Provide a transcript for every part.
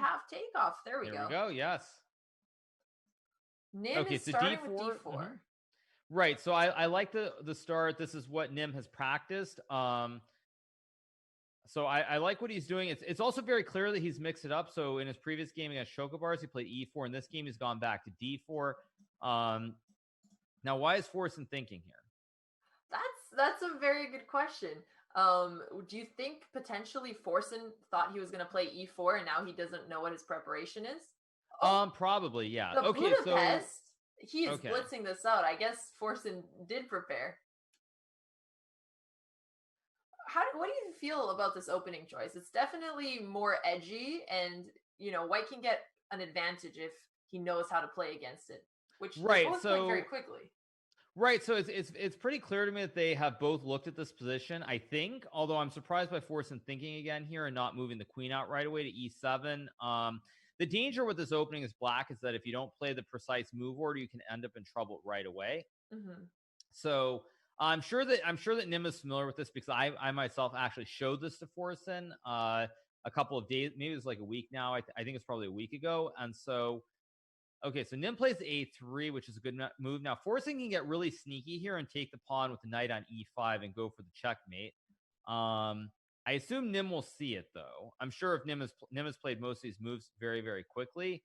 half takeoff. There we go. Yes. Nymn is so starting D4. with D4. Right. So I like the start. This is what Nymn has practiced. So I like what he's doing. It's also very clear that he's mixed it up. So in his previous game against Chocobars, he played E4. In this game, he's gone back to D4. Now, why is Forsen thinking here? That's a very good question. Do you think potentially Forsen thought he was going to play E4 and now he doesn't know what his preparation is? Probably, yeah. The Okay, Budapest, so he is blitzing this out. I guess Forsen did prepare. What do you feel about this opening choice? It's definitely more edgy, and White can get an advantage if he knows how to play against it, which they both played very quickly. Right, so it's pretty clear to me that they have both looked at this position, I think, although I'm surprised by Forsen thinking again here and not moving the queen out right away to E7. The danger with this opening as black is that if you don't play the precise move order, you can end up in trouble right away. Mm-hmm. So I'm sure that Nymn is familiar with this because I myself actually showed this to Forsen a couple of days, maybe it was like a week now. I think it's probably a week ago. And so, okay, so Nymn plays A3, which is a good move. Now, Forsen can get really sneaky here and take the pawn with the knight on E5 and go for the checkmate. I assume Nymn will see it, though. I'm sure if Nymn has played most of these moves very, very quickly,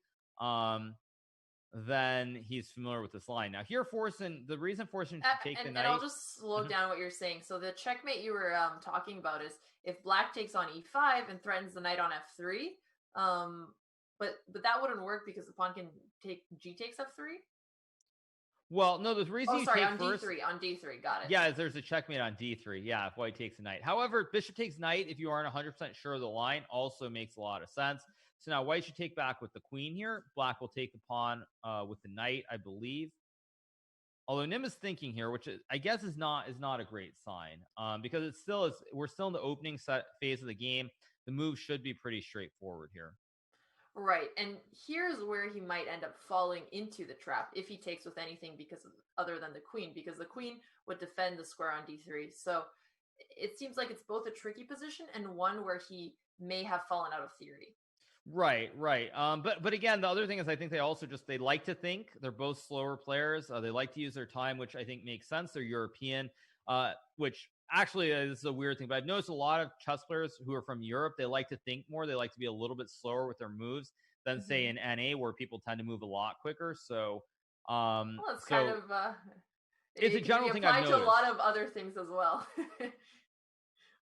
then he's familiar with this line. Now, here, Forsen, the reason Forsen should take the knight... And I'll just slow down what you're saying. So the checkmate you were talking about is if black takes on E5 and threatens the knight on F3, but that wouldn't work because the pawn can take G takes F3? Well, no, the reason you take on first... on D3, got it. Yeah, there's a checkmate on D3, yeah, if White takes a knight. However, bishop takes knight, if you aren't 100% sure of the line, also makes a lot of sense. So now White should take back with the queen here. Black will take the pawn with the knight, I believe. Although Nymn is thinking here, which I guess is not a great sign, because we're still in the opening phase of the game. The move should be pretty straightforward here. Right, and here's where he might end up falling into the trap if he takes with anything other than the queen, because the queen would defend the square on D3. So it seems like it's both a tricky position and one where he may have fallen out of theory. Right. But again, the other thing is I think they like to think. They're both slower players. They like to use their time, which I think makes sense. They're European, which actually this is a weird thing, but I've noticed a lot of chess players who are from Europe, they like to think more. They like to be a little bit slower with their moves than say in NA, where people tend to move a lot quicker. So, it's kind of it's a general thing I've noticed. To a lot of other things as well.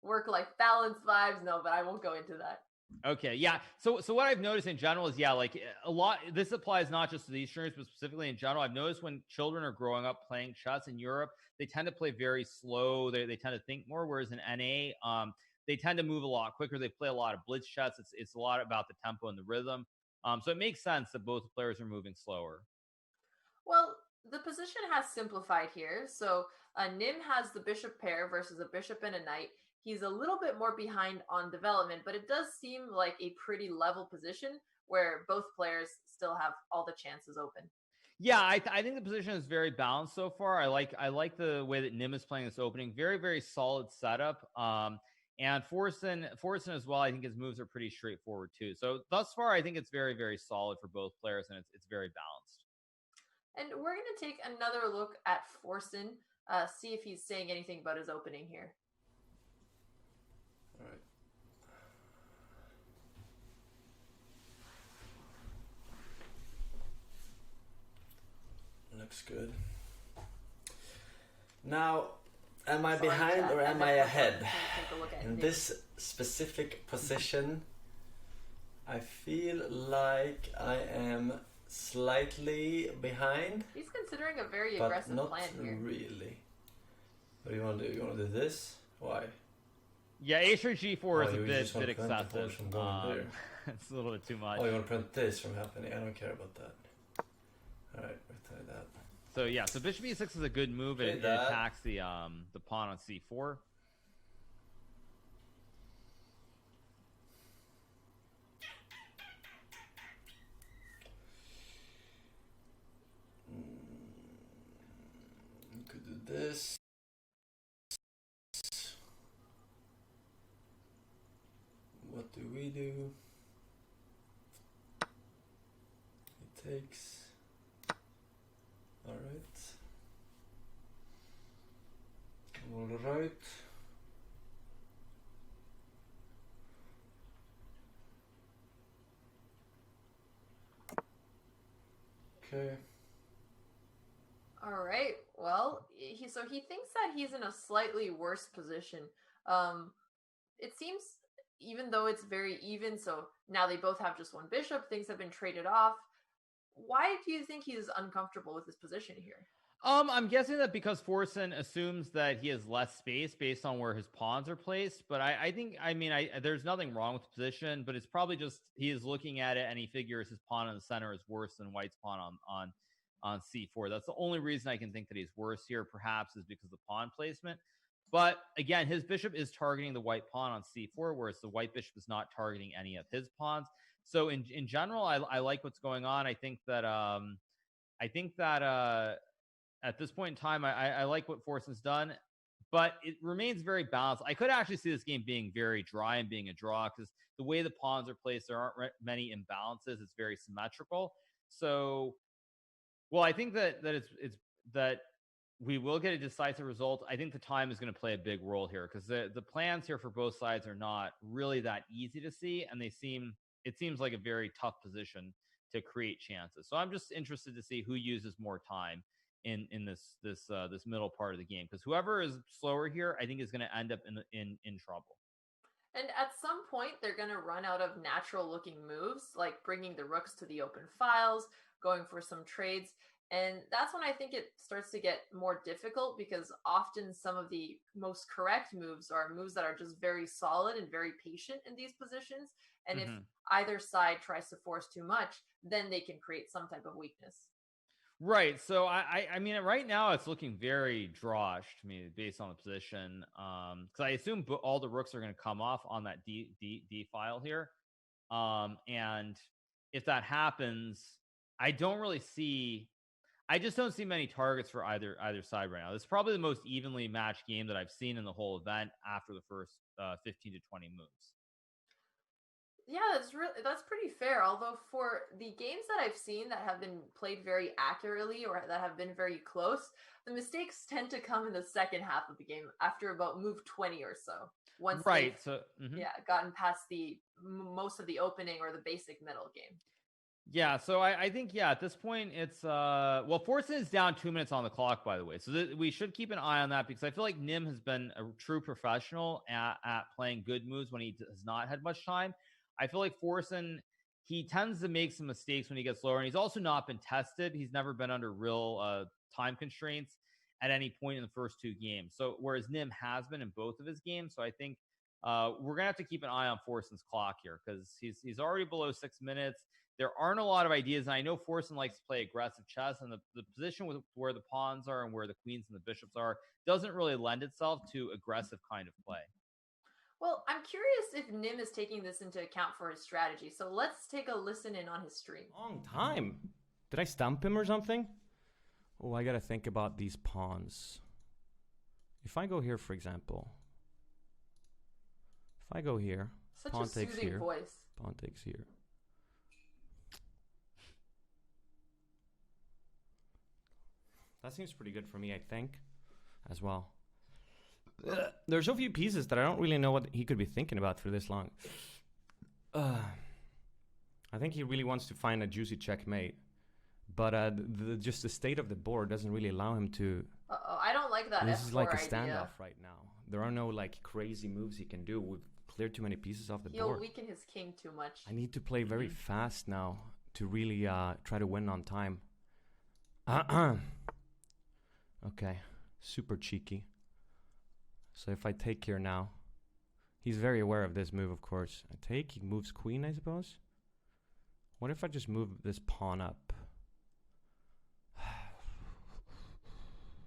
Work-life balance vibes. No, but I won't go into that. Okay, yeah. So what I've noticed in general is, like a lot, this applies not just to the Easterners, but specifically in general. I've noticed when children are growing up playing chess in Europe, they tend to play very slow. They tend to think more, whereas in NA, they tend to move a lot quicker. They play a lot of blitz chess. It's a lot about the tempo and the rhythm. So it makes sense that both players are moving slower. Well, the position has simplified here. So Nymn has the bishop pair versus a bishop and a knight. He's a little bit more behind on development, but it does seem like a pretty level position where both players still have all the chances open. Yeah, I think the position is very balanced so far. I like the way that Nymn is playing this opening. Very, very solid setup. And Forsen as well, I think his moves are pretty straightforward too. So thus far, I think it's very, very solid for both players, and it's very balanced. And we're going to take another look at Forsen, see if he's saying anything about his opening here. All right. Looks good. Now, am I behind or am I ahead? In this specific position, I feel like I am slightly behind. He's considering a very aggressive plan here. Not really. What do you want to do? You want to do this? Why? Yeah, H3 G4 is a bit excessive. It's a little bit too much. Oh, you want to prevent this from happening? I don't care about that. Alright, we'll try that. So yeah, so bishop e6 is a good move. It attacks the pawn on c4. You could do this. What do we do? takes. All right. Okay. All right. Well, he thinks that he's in a slightly worse position. It seems, even though it's very even, so now they both have just one bishop, things have been traded off. Why do you think he's uncomfortable with his position here? I'm guessing that because Forsen assumes that he has less space based on where his pawns are placed. But I think, there's nothing wrong with the position, but it's probably just he is looking at it and he figures his pawn in the center is worse than White's pawn on c4. That's the only reason I can think that he's worse here, perhaps, is because of the pawn placement. But again, his bishop is targeting the white pawn on c4, whereas the white bishop is not targeting any of his pawns. So in general, I like what's going on. I think that at this point in time, I like what Forsen's done, but it remains very balanced. I could actually see this game being very dry and being a draw because the way the pawns are placed, there aren't many imbalances. It's very symmetrical. So, well, I think that we will get a decisive result. I think the time is going to play a big role here because the plans here for both sides are not really that easy to see, and it seems like a very tough position to create chances. So I'm just interested to see who uses more time in this middle part of the game, because whoever is slower here, I think, is going to end up in trouble. And at some point, they're going to run out of natural looking moves, like bringing the rooks to the open files, going for some trades. And that's when I think it starts to get more difficult, because often some of the most correct moves are moves that are just very solid and very patient in these positions. And if either side tries to force too much, then they can create some type of weakness. Right. So I mean, right now it's looking very drawish to me based on the position. Because I assume all the rooks are going to come off on that D file here. And if that happens, I just don't see many targets for either side right now. This is probably the most evenly matched game that I've seen in the whole event after the first 15 to 20 moves. Yeah, that's pretty fair. Although for the games that I've seen that have been played very accurately or that have been very close, the mistakes tend to come in the second half of the game after about move 20 or so. Once gotten past the most of the opening or the basic middle game. Yeah, so I think, at this point it's Forsen is down 2 minutes on the clock, by the way, so we should keep an eye on that, because I feel like Nymn has been a true professional at playing good moves when he has not had much time. I feel like Forsen, he tends to make some mistakes when he gets lower, and he's also not been tested. He's never been under real time constraints at any point in the first two games. So whereas Nymn has been in both of his games, so I think we're gonna have to keep an eye on Forsen's clock here, because he's already below 6 minutes. There aren't a lot of ideas, and I know Forsen likes to play aggressive chess, and the position with where the pawns are and where the queens and the bishops are doesn't really lend itself to aggressive kind of play. Well, I'm curious if Nymn is taking this into account for his strategy. So let's take a listen in on his stream. Long time. Did I stump him or something? Oh, I gotta think about these pawns. If I go here, for example. If I go here, such pawn a takes soothing here. Voice. Pawn takes here. That seems pretty good for me, I think, as well. There's so few pieces that I don't really know what he could be thinking about for this long. I think he really wants to find a juicy checkmate, but just the state of the board doesn't really allow him to. I don't like that. This is like a standoff idea. Right now. There are no like crazy moves he can do. We've cleared too many pieces off the board. He'll weaken his king too much. I need to play very fast now to really try to win on time. Okay, super cheeky. So if I take here now, he's very aware of this move, of course. I take, he moves queen, I suppose. What if I just move this pawn up?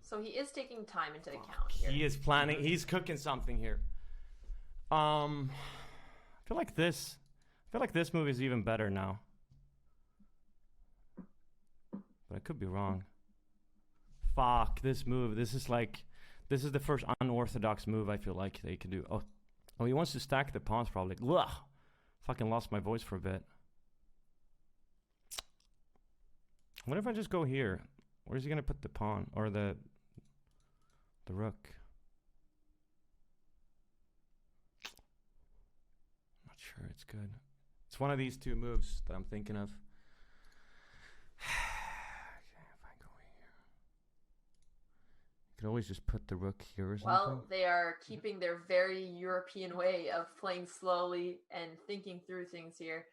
So he is taking time into account here. He is planning, he's cooking something here. I feel like this move is even better now. But I could be wrong. Fuck, this move, this is the first unorthodox move I feel like they can do. Oh, he wants to stack the pawns probably. Ugh, fucking lost my voice for a bit. What if I just go here? Where's he gonna put the pawn or the rook? I'm not sure it's good. It's one of these two moves that I'm thinking of. Okay, if I go here, you could always just put the rook here or something. Well, they are keeping their very European way of playing slowly and thinking through things here.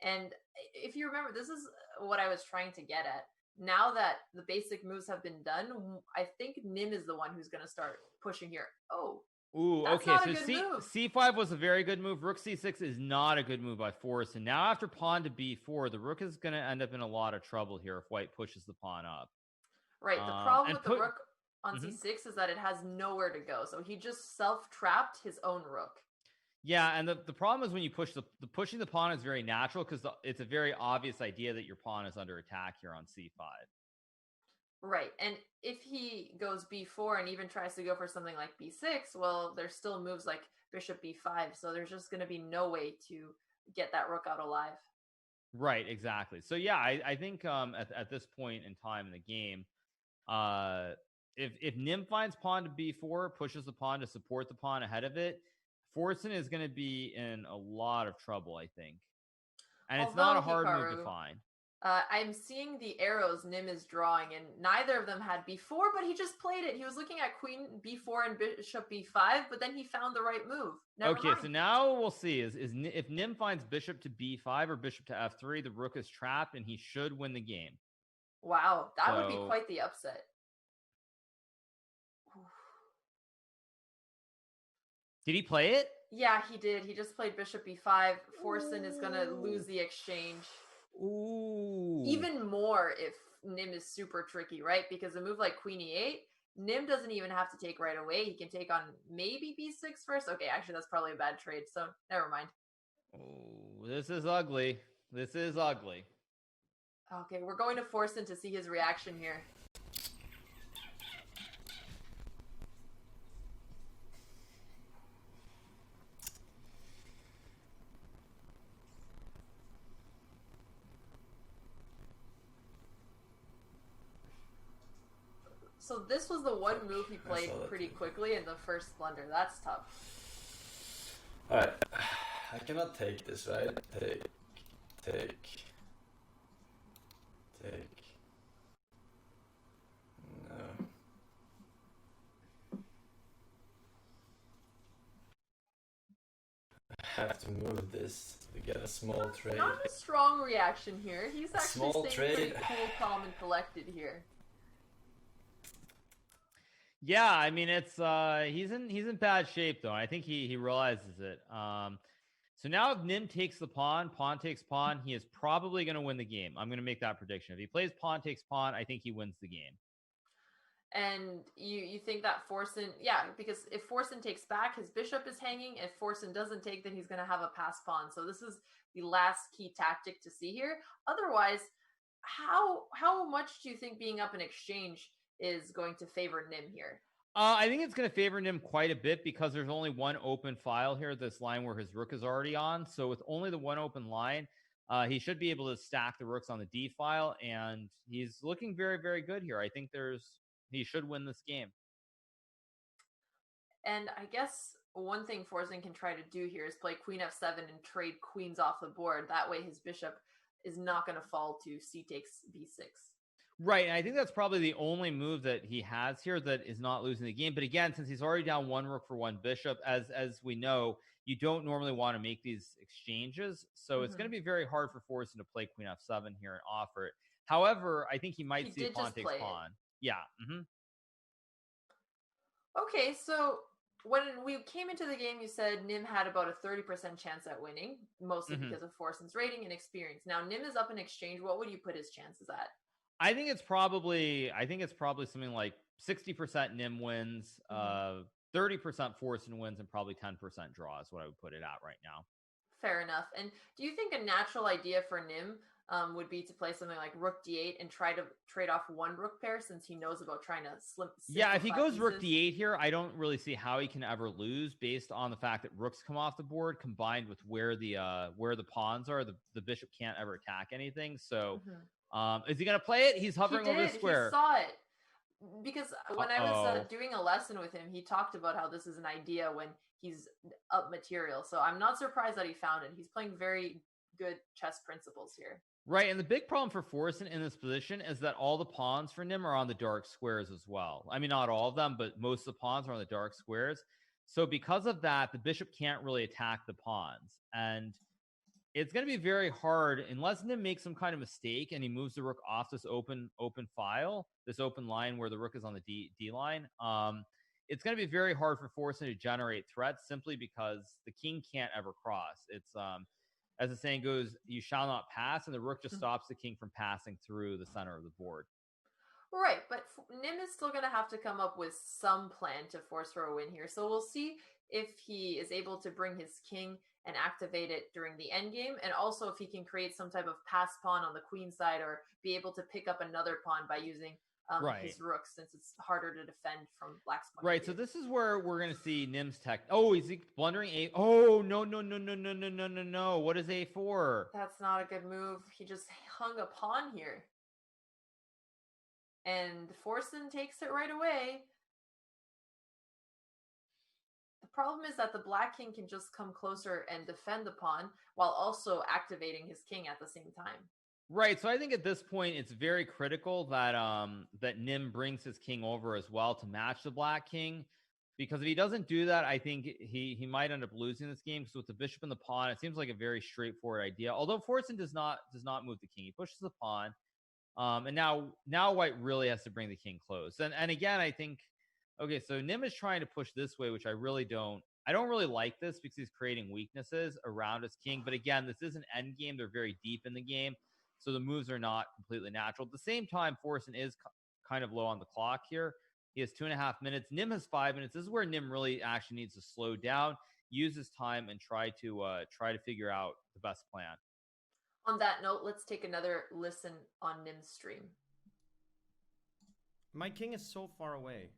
And if you remember, this is what I was trying to get at. Now that the basic moves have been done, I think Nymn is the one who's going to start pushing here. Oh, ooh, that's okay. not So a good move. C5 was a very good move. Rook C6 is not a good move by Forsen. Now after pawn to B4, the rook is going to end up in a lot of trouble here if white pushes the pawn up. Right. The problem with the rook on C6 is that it has nowhere to go. So he just self-trapped his own rook. Yeah, and the problem is when you push the pushing the pawn is very natural because it's a very obvious idea that your pawn is under attack here on C5. Right. And if he goes B4 and even tries to go for something like B6, well, there's still moves like bishop B5. So there's just going to be no way to get that rook out alive. Right, exactly. So yeah, I think at this point in time in the game, if Nymn finds pawn to B4, pushes the pawn to support the pawn ahead of it, Forsen is going to be in a lot of trouble, I think. And it's not a hard move to find. I'm seeing the arrows Nymn is drawing, and neither of them had B4, but he just played it. He was looking at queen B4 and bishop B5, but then he found the right move. Never mind. So now we'll see is if Nymn finds bishop to B5 or bishop to F3, the rook is trapped, and he should win the game. Wow, that would be quite the upset. Did he play it? Yeah, he did. He just played bishop B5. Forsen is going to lose the exchange. Ooh. Even more if Nymn is super tricky, right? Because a move like queen E8, Nymn doesn't even have to take right away. He can take on maybe B6 first. Okay, actually, that's probably a bad trade, so never mind. Oh, this is ugly. This is ugly. Okay, we're going to Forsen to see his reaction here. So this was the one move he played pretty quickly in the first blunder. That's tough. Alright. I cannot take this, right? Take. No. I have to move this to get a small trade. Not a strong reaction here. He's actually Small staying pretty trade. cool, calm, and collected here. Yeah, I mean it's he's in bad shape though. I think he realizes it. So now if Nymn takes the pawn takes pawn, he is probably going to win the game. I'm going to make that prediction. If he plays pawn takes pawn, I think he wins the game. And you think that Forsen, yeah, because if Forsen takes back, his bishop is hanging. If Forsen doesn't take, then he's going to have a pass pawn. So this is the last key tactic to see here. Otherwise, how much do you think being up in exchange is going to favor Nymn here? I think it's going to favor Nymn quite a bit because there's only one open file here, this line where his rook is already on. So with only the one open line, he should be able to stack the rooks on the D file, and he's looking very, very good here. I think he should win this game. And I guess one thing Forsen can try to do here is play queen F7 and trade queens off the board. That way his bishop is not going to fall to C takes B6. Right, and I think that's probably the only move that he has here that is not losing the game. But again, since he's already down one rook for one bishop, as we know, you don't normally want to make these exchanges. So it's going to be very hard for Forsen to play queen F7 here and offer it. However, I think he might see pawn takes pawn. Yeah. Okay, so when we came into the game, you said Nymn had about a 30% chance at winning, mostly because of Forsen's rating and experience. Now, Nymn is up in exchange. What would you put his chances at? I think it's probably something like 60% Nymn wins, 30% Forsen wins, and probably 10% draw is what I would put it at right now. Fair enough. And do you think a natural idea for Nymn would be to play something like rook d8 and try to trade off one rook pair, since he knows about trying to Yeah, if he goes rook d8 here, I don't really see how he can ever lose based on the fact that rooks come off the board combined with where the pawns are. The bishop can't ever attack anything. So Is he going to play it? He's hovering over the square. He saw it. Because when I was doing a lesson with him, he talked about how this is an idea when he's up material. So I'm not surprised that he found it. He's playing very good chess principles here. Right, and the big problem for Forsen in this position is that all the pawns for Nymn are on the dark squares as well. I mean, not all of them, but most of the pawns are on the dark squares. So because of that, the bishop can't really attack the pawns. And it's going to be very hard unless Nymn makes some kind of mistake and he moves the rook off this open file, this open line where the rook is on the D line. It's going to be very hard for Forsen to generate threats simply because the king can't ever cross. It's as the saying goes, you shall not pass, and the rook just stops the king from passing through the center of the board. Right, but Nymn is still going to have to come up with some plan to force for a win here. So we'll see if he is able to bring his king and activate it during the endgame, and also if he can create some type of pass pawn on the queen side or be able to pick up another pawn by using his rook, since it's harder to defend from black's point of view. So this is where we're going to see Nym's tech. Oh, is he blundering a? Oh, no. What is a4? That's not a good move. He just hung a pawn here. And Forsen takes it right away. The problem is that the black king can just come closer and defend the pawn while also activating his king at the same time. Right, so I think at this point it's very critical that that Nymn brings his king over as well to match the black king, because if he doesn't do that, I think he might end up losing this game. Because with the bishop and the pawn, it seems like a very straightforward idea. Although Forsen does not move the king, he pushes the pawn, and now White really has to bring the king close. And again, I think okay, so Nymn is trying to push this way, which I don't really like this because he's creating weaknesses around his king. But again, this is an end game; they're very deep in the game. So the moves are not completely natural. At the same time, Forsen is kind of low on the clock here. He has 2.5 minutes. Nymn has 5 minutes. This is where Nymn really actually needs to slow down, use his time, and try to figure out the best plan. On that note, let's take another listen on Nym's stream. My king is so far away.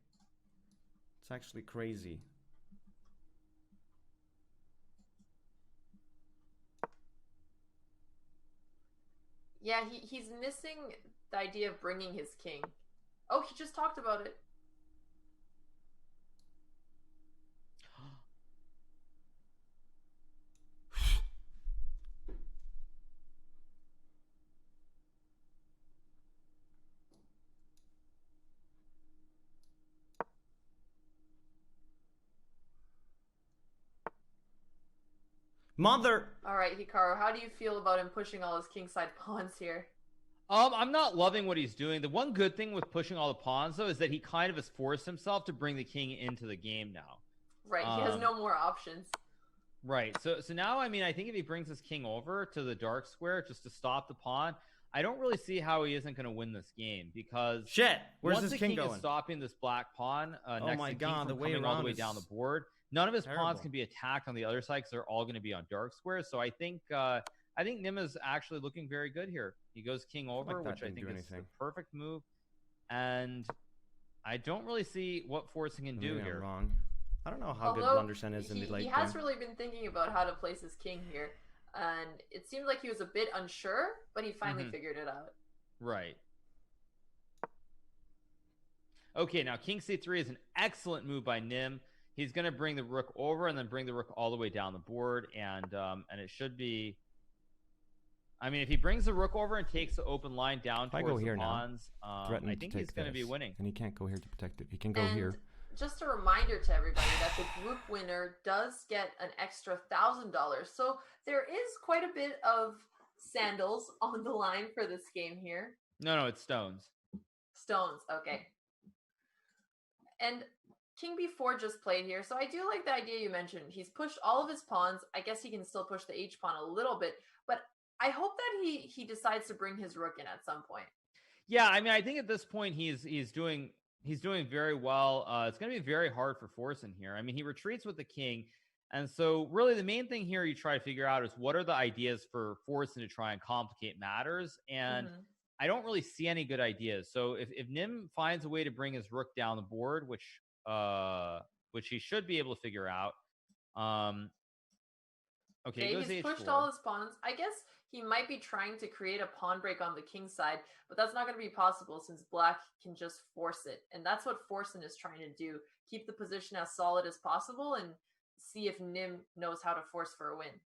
It's actually crazy. Yeah, he's missing the idea of bringing his king. Oh, he just talked about it. Mother! All right, Hikaru, how do you feel about him pushing all his kingside pawns here? I'm not loving what he's doing. The one good thing with pushing all the pawns, though, is that he kind of has forced himself to bring the king into the game now. Right, he has no more options. Right, so now, I mean, I think if he brings his king over to the dark square just to stop the pawn, I don't really see how he isn't going to win this game, because where's this king going? Is stopping this black pawn oh next my to god, king the from way coming around all the way down the board. None of his pawns can be attacked on the other side because they're all going to be on dark squares. So I think Nymn is actually looking very good here. He goes king over, which I think is the perfect move. And I don't really see what Forsen can do here. I'm wrong. I don't know how good Blundersen is in the late game. He has really been thinking about how to place his king here. And it seemed like he was a bit unsure, but he finally figured it out. Right. Okay, now king c3 is an excellent move by Nymn. He's going to bring the rook over and then bring the rook all the way down the board, and it should be. I mean, if he brings the rook over and takes the open line down towards the pawns, I think he's going to be winning. And he can't go here to protect it. He can go here. Just a reminder to everybody that the group winner does get an extra $1,000. So there is quite a bit of sandals on the line for this game here. No, it's stones. Stones, okay. And King b4 just played here, so I do like the idea you mentioned. He's pushed all of his pawns. I guess he can still push the h pawn a little bit, but I hope that he decides to bring his rook in at some point. Yeah, I mean, I think at this point he's doing very well. It's going to be very hard for Forsen here. I mean, he retreats with the king, and so really the main thing here you try to figure out is what are the ideas for Forsen to try and complicate matters, and I don't really see any good ideas. So if Nymn finds a way to bring his rook down the board, which he should be able to figure out, Okay, he goes he's h4. pushed all his pawns. I guess he might be trying to create a pawn break on the king side, but that's not going to be possible since black can just force it. And that's what Forsen is trying to do. Keep the position as solid as possible and see if Nymn knows how to force for a win.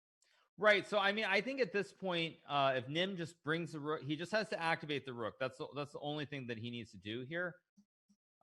Right. So, I mean, I think at this point, if Nymn just brings the rook, he just has to activate the rook. That's the only thing that he needs to do here.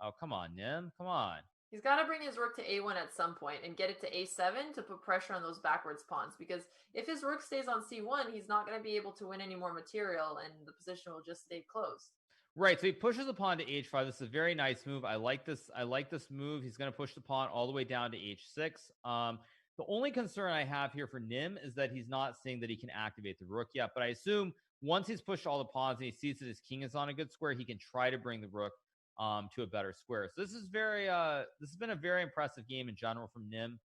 Oh, come on, Nymn. Come on. He's got to bring his rook to a1 at some point and get it to a7 to put pressure on those backwards pawns. Because if his rook stays on c1, he's not going to be able to win any more material, and the position will just stay closed. Right. So he pushes the pawn to h5. This is a very nice move. I like this. I like this move. He's going to push the pawn all the way down to h6. The only concern I have here for Nymn is that he's not seeing that he can activate the rook yet. But I assume once he's pushed all the pawns and he sees that his king is on a good square, he can try to bring the rook to a better square. So this is this has been a very impressive game in general from Nymn.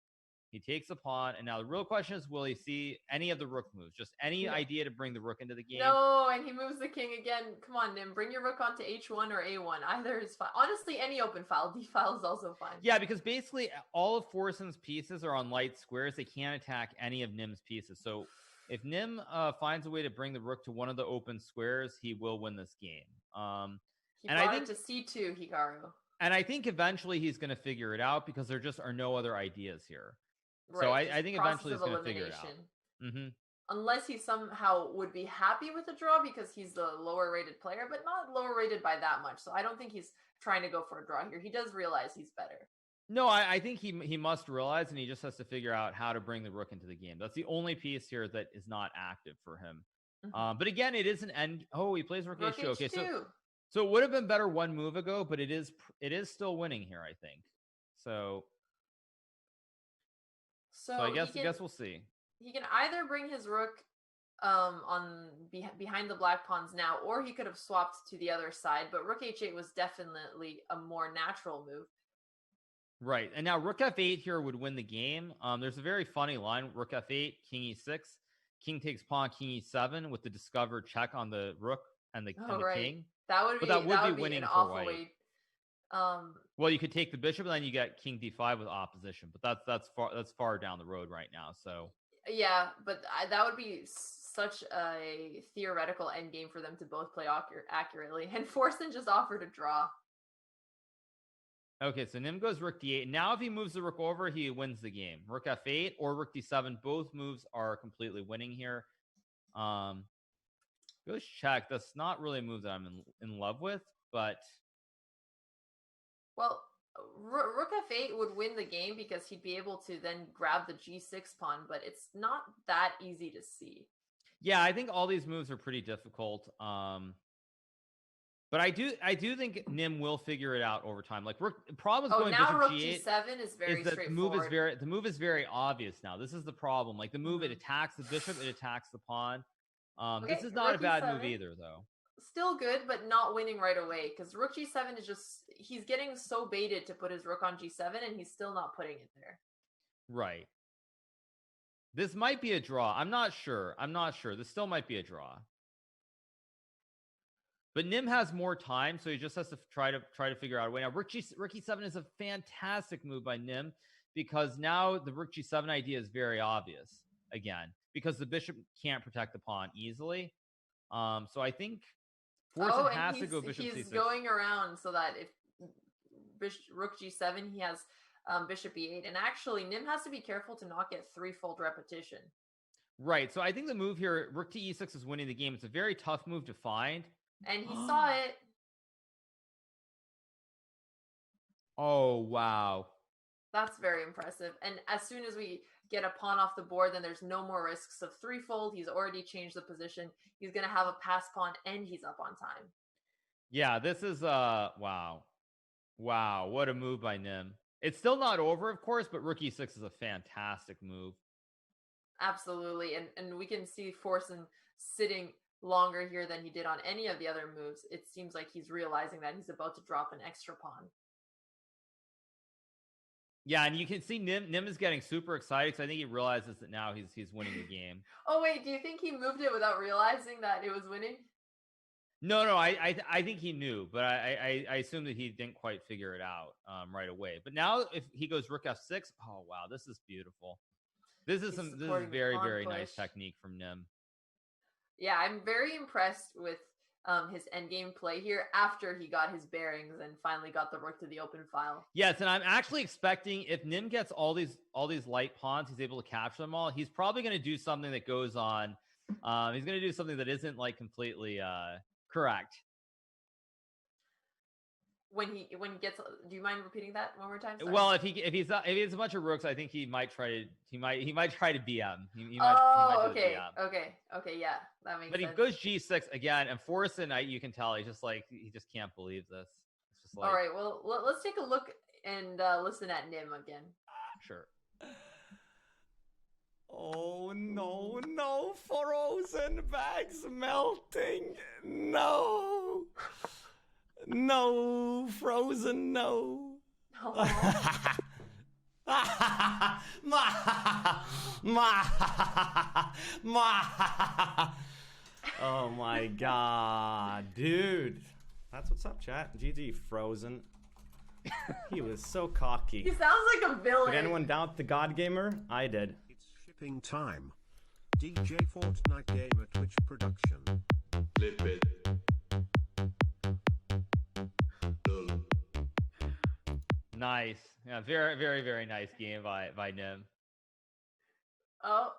He takes a pawn, and now the real question is, will he see any of the rook moves? Just any idea to bring the rook into the game? No, and he moves the king again. Come on, Nymn, bring your rook onto h1 or a1. Either is fine. Honestly, any open file, d file is also fine. Yeah, because basically all of Forsen's pieces are on light squares. They can't attack any of Nym's pieces. So if Nymn finds a way to bring the rook to one of the open squares, he will win this game. He brought it to c2, Hikaru. And I think eventually he's going to figure it out because there just are no other ideas here. Right, so I think eventually he's going to figure it out. Mm-hmm. Unless he somehow would be happy with the draw because he's the lower rated player, but not lower rated by that much. So I don't think he's trying to go for a draw here. He does realize he's better. No, I think he must realize, and he just has to figure out how to bring the rook into the game. That's the only piece here that is not active for him. Mm-hmm. But again, it is an end. Oh, he plays rook h2. Okay, so it would have been better one move ago, but it is still winning here, I think. So I guess we'll see. He can either bring his rook behind the black pawns now, or he could have swapped to the other side. But rook h8 was definitely a more natural move. Right, and now rook f8 here would win the game. There's a very funny line: rook f8, king e6, king takes pawn, king e7 with the discovered check on the rook and the king. That would be winning an awful way. Well, you could take the bishop, and then you get king d5 with opposition, but that's far down the road right now. So yeah, but that would be such a theoretical endgame for them to both play accurately, and Forsen just offered a draw. Okay, so Nymn goes rook d8. Now if he moves the rook over, he wins the game. Rook f8 or rook d7, both moves are completely winning here. Goes check. That's not really a move that I'm in love with, but well, rook f8 would win the game because he'd be able to then grab the g6 pawn, but it's not that easy to see. Yeah, I think all these moves are pretty difficult. But I do think Nymn will figure it out over time. Like the problem is going bishop rook g8 g7 is very straightforward. The move is very obvious now. This is the problem. Like the move, it attacks the bishop, it attacks the pawn. This is not a bad move either, though. Still good, but not winning right away because rook g7 is he's getting so baited to put his rook on g7, and he's still not putting it there. Right. This might be a draw. I'm not sure. This still might be a draw. But Nymn has more time, so he just has to try to figure out a way. Now, rook e7 is a fantastic move by Nymn because now the rook g7 idea is very obvious again because the bishop can't protect the pawn easily. So I think Forsen has to go bishop c6. He's going around so that if rook g7, he has bishop e8. And actually, Nymn has to be careful to not get threefold repetition. Right. So I think the move here, rook to e6, is winning the game. It's a very tough move to find. And he saw it. Oh, wow. That's very impressive. And as soon as we get a pawn off the board, then there's no more risks of threefold. He's already changed the position. He's going to have a pass pawn, and he's up on time. Yeah, this is, wow. Wow, what a move by Nymn. It's still not over, of course, but rook e6 is a fantastic move. Absolutely. And we can see Forsen sitting longer here than he did on any of the other moves. It seems like he's realizing that he's about to drop an extra pawn. Yeah, and you can see Nymn is getting super excited because I think he realizes that now he's winning the game. Oh wait, do you think he moved it without realizing that it was winning? No, I think he knew, but I assume that he didn't quite figure it out right away. But now if he goes rook f6, oh wow, this is beautiful. This is very, very nice technique from Nymn. Yeah, I'm very impressed with his endgame play here after he got his bearings and finally got the rook to the open file. Yes, and I'm actually expecting if Nymn gets all these light pawns, he's able to capture them all. He's probably going to do something that goes on. He's going to do something that isn't like completely correct. When he gets, do you mind repeating that one more time? Sorry. Well, if he has a bunch of rooks, I think he might try to BM. He might okay, yeah, that makes sense. But he goes G6 again, and Forsen, you can tell he just can't believe this. It's just like, all right, well, let's take a look and listen at Nymn again. Sure. Oh no, Forsen bags melting. No, Frozen, no. Oh. Oh my god, dude. That's what's up, chat. GG, Frozen. He was so cocky. He sounds like a villain. Did anyone doubt the God Gamer? I did. It's shipping time. DJ Fortnite Gamer Twitch production. Flip it. Nice. Yeah, very, very, very nice game by Nymn. Oh,